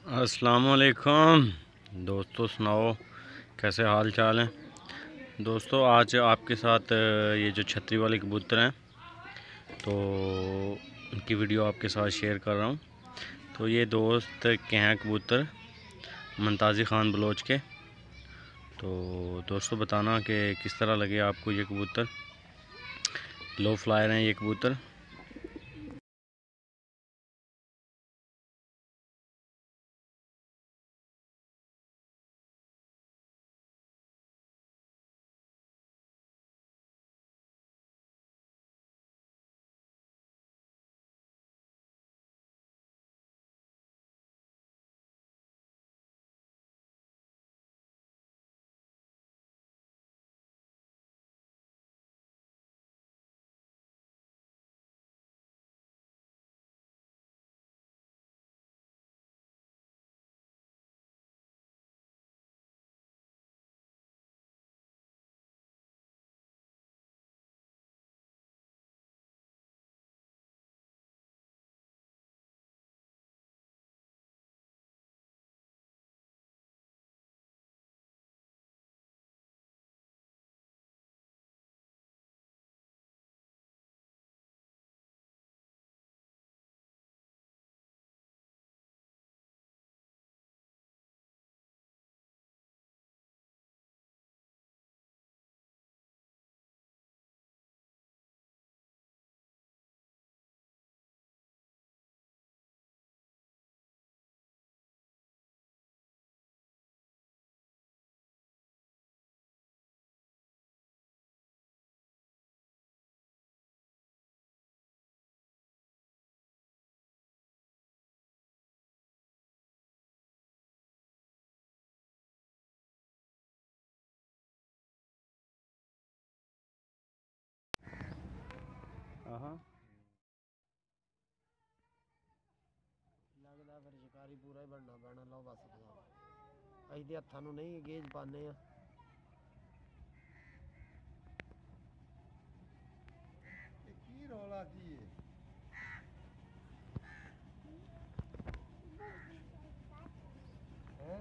अस्सलामुअलैकुम दोस्तों, सुनाओ कैसे हाल चाल हैं। दोस्तों आज आपके साथ ये जो छतरी वाले कबूतर हैं तो उनकी वीडियो आपके साथ शेयर कर रहा हूँ। तो ये दोस्त के हैं कबूतर मुमताज़ ख़ान बलोच के। तो दोस्तों बताना कि किस तरह लगे आपको ये कबूतर। लो फ्लायर हैं ये कबूतर। लगदा फिर शिकारी पूरा ही बनना पैना। लो बस अं तो हत्थों नहीं गेज पाने की रौला की है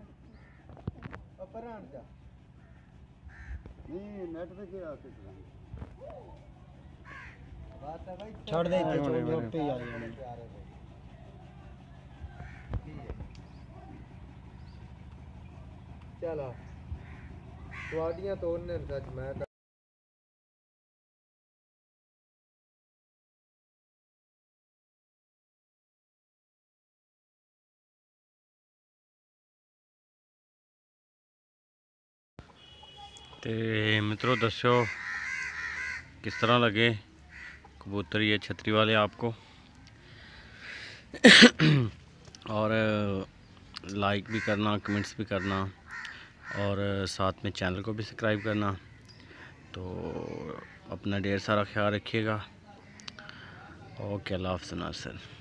नहीं नेट पे क्या छोड़ दे चलो ਤੁਹਾਡੀਆਂ ਤੋੜਨੇ ਸੱਚ ਮੈਂ तो मित्रों दस्यो किस तरह लगे कबूतर ये छतरी वाले आपको। और लाइक भी करना, कमेंट्स भी करना और साथ में चैनल को भी सब्सक्राइब करना। तो अपना ढेर सारा ख्याल रखिएगा। ओके, अल्लाह हाफ़िज़ नासिर।